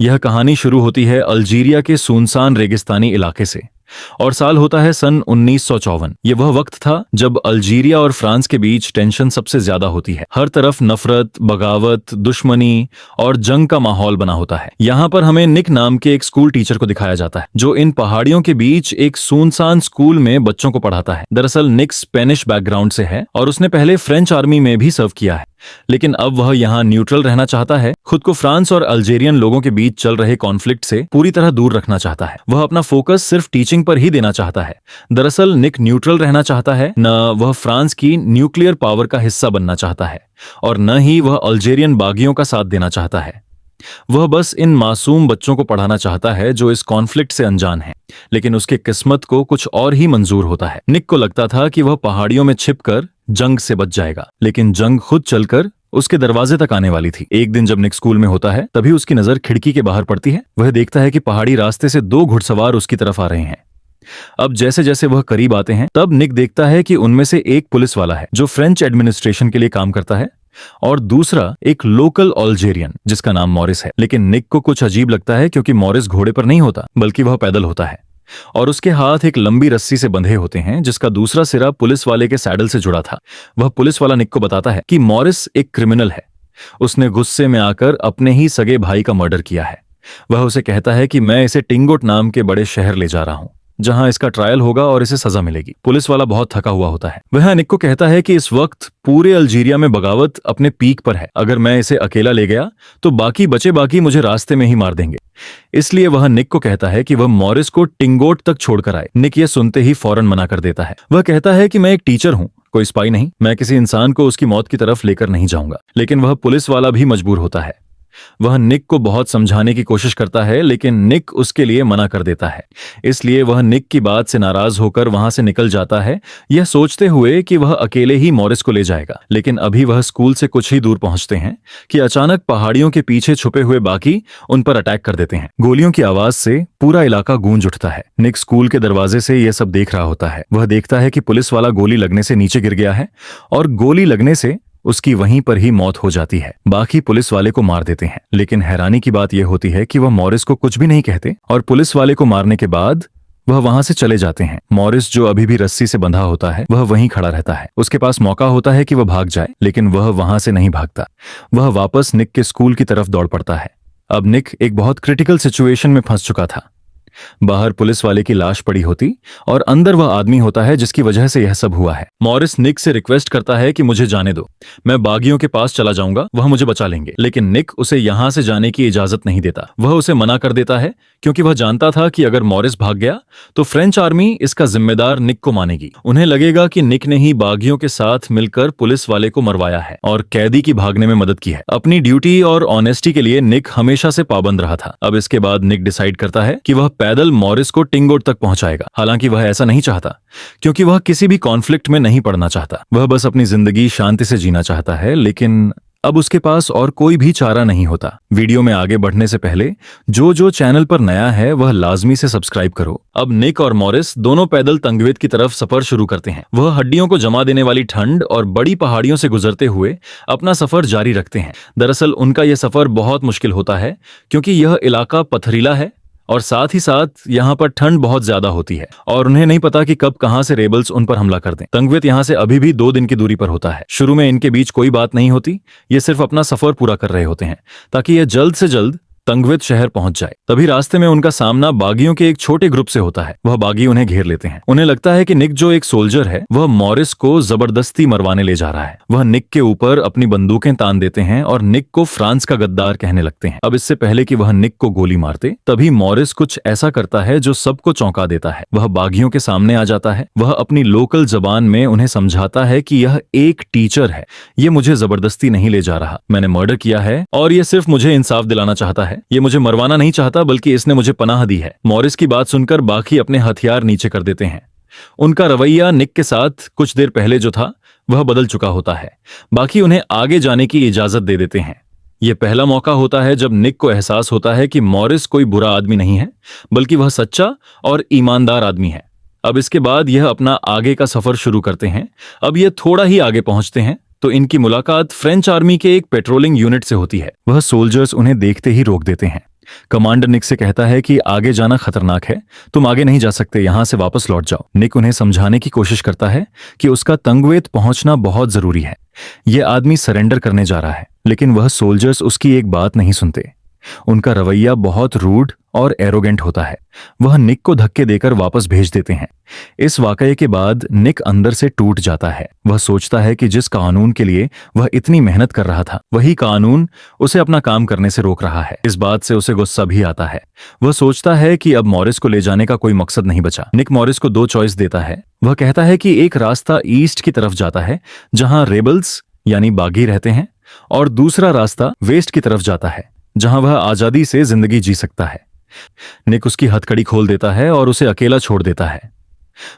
यह कहानी शुरू होती है अल्जीरिया के सुनसान रेगिस्तानी इलाके से और साल होता है सन 1954। ये वह वक्त था जब अल्जीरिया और फ्रांस के बीच टेंशन सबसे ज्यादा होती है। हर तरफ नफरत, बगावत, दुश्मनी और जंग का माहौल बना होता है। यहाँ पर हमें निक नाम के एक स्कूल टीचर को दिखाया जाता है जो इन पहाड़ियों के बीच एक सुनसान स्कूल में बच्चों को पढ़ाता है। दरअसल निक स्पेनिश बैकग्राउंड से है और उसने पहले फ्रेंच आर्मी में भी सर्व किया है, लेकिन अब वह यहाँ न्यूट्रल रहना चाहता है। खुद को फ्रांस और अल्जीरियन लोगों के बीच चल रहे कॉन्फ्लिक्ट से पूरी तरह दूर रखना चाहता है। वह अपना फोकस सिर्फ टीचिंग पर ही देना चाहता है। दरअसल निक न्यूट्रल रहना चाहता है, न वह फ्रांस की न्यूक्लियर पावर का हिस्सा बनना चाहता है और न ही वह अल्जीरियन बागियों का साथ देना चाहता है। वह बस इन मासूम बच्चों को पढ़ाना चाहता है जो इस कॉन्फ्लिक्ट से अनजान हैं, लेकिन उसके किस्मत को कुछ और ही मंजूर होता है। निक को लगता था कि वह पहाड़ियों में छिपकर जंग से बच जाएगा, लेकिन जंग खुद चलकर उसके दरवाजे तक आने वाली थी। एक दिन जब निक स्कूल में होता है तभी उसकी नजर खिड़की के बाहर पड़ती है। वह देखता है कि पहाड़ी रास्ते से 2 घुड़सवार उसकी तरफ आ रहे हैं। अब जैसे जैसे वह करीब आते हैं तब निक देखता है कि उनमें से एक पुलिस वाला है जो फ्रेंच एडमिनिस्ट्रेशन के लिए काम करता है और दूसरा एक लोकल अल्जीरियन जिसका नाम मॉरिस है। लेकिन निक को कुछ अजीब लगता है क्योंकि मॉरिस घोड़े पर नहीं होता बल्कि वह पैदल होता है और उसके हाथ एक लंबी रस्सी से बंधे होते हैं जिसका दूसरा सिरा पुलिस वाले के सैडल से जुड़ा था। वह पुलिस वाला निक को बताता है कि मॉरिस एक क्रिमिनल है। उसने गुस्से में आकर अपने ही सगे भाई का मर्डर किया है। वह उसे कहता है कि मैं इसे टिंगोट नाम के बड़े शहर ले जा रहा हूं जहां इसका ट्रायल होगा और इसे सजा मिलेगी। पुलिस वाला बहुत थका हुआ होता है। वह निक को कहता है कि इस वक्त पूरे अल्जीरिया में बगावत अपने पीक पर है। अगर मैं इसे अकेला ले गया तो बाकी मुझे रास्ते में ही मार देंगे। इसलिए वह निक को कहता है कि वह मॉरिस को टिंगोट तक छोड़कर आए। निक यह सुनते ही फौरन मना कर देता है। वह कहता है कि मैं एक टीचर हूं, कोई स्पाई नहीं। मैं किसी इंसान को उसकी मौत की तरफ लेकर नहीं जाऊंगा। लेकिन वह पुलिस वाला भी मजबूर होता है। वह निक को बहुत समझाने की कोशिश करता है लेकिन निक उसके लिए मना कर देता है। इसलिए वह निक की बात से नाराज होकर वहां से निकल जाता है, यह सोचते हुए कि वह अकेले ही मॉरिस को ले जाएगा। लेकिन अभी वह स्कूल से कुछ ही दूर पहुंचते हैं कि अचानक पहाड़ियों के पीछे छुपे हुए बाकी उन पर अटैक कर देते हैं। गोलियों की आवाज से पूरा इलाका गूंज उठता है। निक स्कूल के दरवाजे से यह सब देख रहा होता है। वह देखता है कि पुलिस वाला गोली लगने से नीचे गिर गया है और गोली लगने से उसकी वहीं पर ही मौत हो जाती है। बाकी पुलिस वाले को मार देते हैं। लेकिन हैरानी की बात यह होती है कि वह मॉरिस को कुछ भी नहीं कहते और पुलिस वाले को मारने के बाद वह वहां से चले जाते हैं। मॉरिस जो अभी भी रस्सी से बंधा होता है वह वहीं खड़ा रहता है। उसके पास मौका होता है कि वह भाग जाए, लेकिन वह वहां से नहीं भागता। वह वापस निक के स्कूल की तरफ दौड़ पड़ता है। अब निक एक बहुत क्रिटिकल सिचुएशन में फंस चुका था। बाहर पुलिस वाले की लाश पड़ी होती और अंदर वह आदमी होता है जिसकी वजह से यह सब हुआ है। मॉरिस निक से रिक्वेस्ट करता है कि मुझे जाने दो, मैं बागियों के पास चला जाऊंगा, वह मुझे बचा लेंगे। लेकिन निक उसे यहां से जाने की इजाजत नहीं देता। वह उसे मना कर देता है क्योंकि वह जानता था कि अगर मॉरिस भाग गया तो फ्रेंच आर्मी इसका जिम्मेदार निक को मानेगी। उन्हें लगेगा कि निक ने ही बागियों के साथ मिलकर पुलिस वाले को मरवाया है और कैदी की भागने में मदद की है। अपनी ड्यूटी और ऑनेस्टी के लिए निक हमेशा से पाबंद रहा था। अब इसके बाद निक डिसाइड करता है कि वह पैदल मॉरिस को टिंगोट तक पहुंचाएगा। हालांकि वह ऐसा नहीं चाहता क्योंकि वह किसी भी कॉन्फ्लिक्ट में नहीं पड़ना चाहता। वह बस अपनी जिंदगी शांति से जीना चाहता है, लेकिन अब उसके पास और कोई भी चारा नहीं होता। वीडियो में आगे बढ़ने से पहले जो चैनल पर नया है वह लाजमी से सब्सक्राइब करो। अब निक और मॉरिस दोनों पैदल तंगवेत की तरफ सफर शुरू करते हैं। वह हड्डियों को जमा देने वाली ठंड और बड़ी पहाड़ियों से गुजरते हुए अपना सफर जारी रखते हैं। दरअसल उनका यह सफर बहुत मुश्किल होता है क्योंकि यह इलाका पथरीला है और साथ ही साथ यहाँ पर ठंड बहुत ज्यादा होती है और उन्हें नहीं पता कि कब कहाँ से रेबल्स उन पर हमला कर दें। तंगवेत यहाँ से अभी भी 2 दिन की दूरी पर होता है। शुरू में इनके बीच कोई बात नहीं होती, ये सिर्फ अपना सफर पूरा कर रहे होते हैं ताकि यह जल्द से जल्द तंगवेत शहर पहुंच जाए। तभी रास्ते में उनका सामना बागियों के एक छोटे ग्रुप से होता है। वह बागी उन्हें घेर लेते हैं। उन्हें लगता है कि निक जो एक सोल्जर है वह मॉरिस को जबरदस्ती मरवाने ले जा रहा है। वह निक के ऊपर अपनी बंदूकें तान देते हैं और निक को फ्रांस का गद्दार कहने लगते हैं। अब इससे पहले कि वह निक को गोली मारते तभी मॉरिस कुछ ऐसा करता है जो सबको चौंका देता है। वह बागियों के सामने आ जाता है। वह अपनी लोकल जबान में उन्हें समझाता है कि यह एक टीचर है, ये मुझे जबरदस्ती नहीं ले जा रहा, मैंने मर्डर किया है और ये सिर्फ मुझे इंसाफ दिलाना चाहता है। ये मुझे मरवाना नहीं चाहता बल्कि इसने मुझे पनाह दी है। मॉरिस की बात सुनकर बाकी अपने हथियार नीचे कर देते हैं। उनका रवैया निक के साथ कुछ देर पहले जो था वह बदल चुका होता है। बाकी उन्हें आगे जाने की इजाजत दे देते हैं। यह पहला मौका होता है जब निक को एहसास होता है कि मॉरिस कोई बुरा आदमी नहीं है बल्कि वह सच्चा और ईमानदार आदमी है। अब इसके बाद यह अपना आगे का सफर शुरू करते हैं। अब यह थोड़ा ही आगे पहुंचते हैं तो इनकी मुलाकात फ्रेंच आर्मी के एक पेट्रोलिंग यूनिट से होती है। वह सोल्जर्स उन्हें देखते ही रोक देते हैं। कमांडर निक से कहता है कि आगे जाना खतरनाक है, तुम आगे नहीं जा सकते, यहां से वापस लौट जाओ। निक उन्हें समझाने की कोशिश करता है कि उसका तंगवेत पहुंचना बहुत जरूरी है। यह आदमी सरेंडर करने जा रहा है, लेकिन वह सोल्जर्स उसकी एक बात नहीं सुनते। उनका रवैया बहुत रूड और एरोगेंट होता है। वह निक को धक्के देकर वापस भेज देते हैं। इस वाकये के बाद निक अंदर से टूट जाता है। वह सोचता है कि जिस कानून के लिए वह इतनी मेहनत कर रहा था, वही कानून उसे अपना काम करने से रोक रहा है। इस बात से उसे गुस्सा भी आता है। वह सोचता है कि अब मॉरिस को ले जाने का कोई मकसद नहीं बचा। निक मॉरिस को 2 चॉइस देता है। वह कहता है कि एक रास्ता ईस्ट की तरफ जाता है, जहां रेबल्स यानी बागी रहते हैं, और दूसरा रास्ता वेस्ट की तरफ जाता है, जहां वह आजादी से जिंदगी जी सकता है। निक उसकी हथकड़ी खोल देता है और उसे अकेला छोड़ देता है।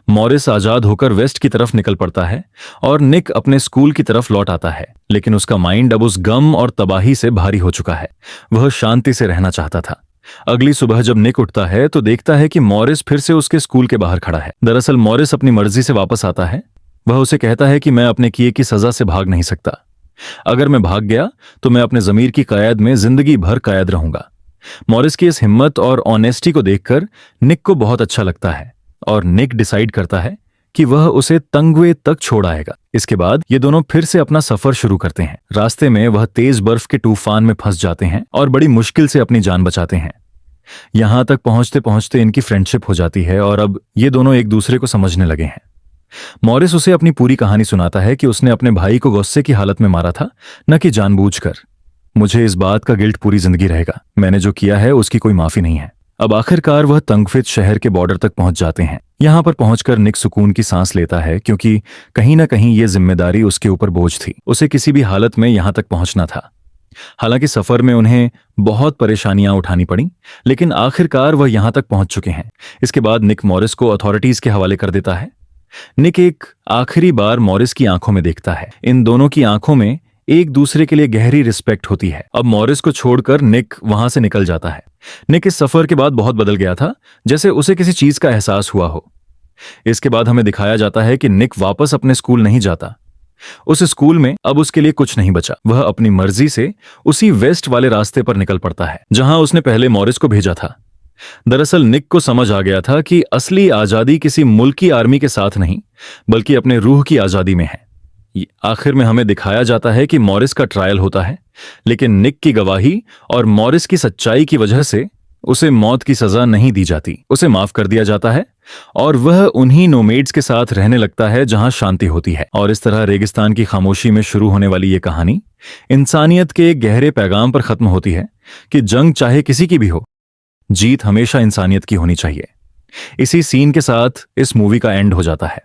मॉरिस आजाद होकर वेस्ट की तरफ निकल पड़ता है और निक अपने स्कूल की तरफ लौट आता है, लेकिन उसका माइंड अब उस गम और तबाही से भारी हो चुका है। वह शांति से रहना चाहता था। अगली सुबह जब निक उठता है तो देखता है कि मॉरिस फिर से उसके स्कूल के बाहर खड़ा है। दरअसल मॉरिस अपनी मर्जी से वापस आता है। वह उसे कहता है कि मैं अपने किए की सजा से भाग नहीं सकता। अगर मैं भाग गया तो मैं अपने जमीर की कयाद में जिंदगी भर कैद रहूंगा। मॉरिस की इस हिम्मत और ऑनेस्टी को देखकर निक को बहुत अच्छा लगता है और निक डिसाइड करता है कि वह उसे तंगवे तक छोड़ आएगा। इसके बाद ये दोनों फिर से अपना सफर शुरू करते हैं। रास्ते में वह तेज बर्फ के तूफान में फंस जाते हैं और बड़ी मुश्किल से अपनी जान बचाते हैं। यहां तक पहुंचते पहुंचते इनकी फ्रेंडशिप हो जाती है और अब ये दोनों एक दूसरे को समझने लगे हैं। मॉरिस उसे अपनी पूरी कहानी सुनाता है कि उसने अपने भाई को गुस्से की हालत में मारा था, न कि जानबूझकर। मुझे इस बात का गिल्ट पूरी जिंदगी रहेगा। मैंने जो किया है उसकी कोई माफी नहीं है। अब आखिरकार वह तंगफित शहर के बॉर्डर तक पहुंच जाते हैं। यहां पर पहुंचकर निक सुकून की सांस लेता है, क्योंकि कहीं ना कहीं ये जिम्मेदारी उसके ऊपर बोझ थी। उसे किसी भी हालत में यहां तक पहुंचना था। हालांकि सफर में उन्हें बहुत परेशानियां उठानी पड़ी, लेकिन आखिरकार वह यहां तक पहुंच चुके हैं। इसके बाद निक मॉरिस को अथॉरिटीज के हवाले कर देता है। निक एक आखिरी बार मॉरिस की आंखों में देखता है। इन दोनों की आंखों में एक दूसरे के लिए गहरी रिस्पेक्ट होती है। अब मॉरिस को छोड़कर निक वहां से निकल जाता है। निक इस सफर के बाद बहुत बदल गया था, जैसे उसे किसी चीज का एहसास हुआ हो। इसके बाद हमें दिखाया जाता है कि निक वापस अपने स्कूल नहीं जाता। उस स्कूल में अब उसके लिए कुछ नहीं बचा। वह अपनी मर्जी से उसी वेस्ट वाले रास्ते पर निकल पड़ता है, जहां उसने पहले मॉरिस को भेजा था। दरअसल निक को समझ आ गया था कि असली आजादी किसी मुल्क की आर्मी के साथ नहीं, बल्कि अपने रूह की आजादी में है। आखिर में हमें दिखाया जाता है कि मॉरिस का ट्रायल होता है, लेकिन निक की गवाही और मॉरिस की सच्चाई की वजह से उसे मौत की सजा नहीं दी जाती। उसे माफ कर दिया जाता है और वह उन्हीं नोमेड्स के साथ रहने लगता है जहां शांति होती है। और इस तरह रेगिस्तान की खामोशी में शुरू होने वाली ये कहानी इंसानियत के एक गहरे पैगाम पर खत्म होती है कि जंग चाहे किसी की भी हो, जीत हमेशा इंसानियत की होनी चाहिए। इसी सीन के साथ इस मूवी का एंड हो जाता है।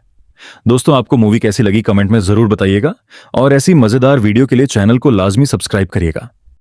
दोस्तों, आपको मूवी कैसी लगी कमेंट में जरूर बताइएगा और ऐसी मजेदार वीडियो के लिए चैनल को लाजमी सब्सक्राइब करिएगा।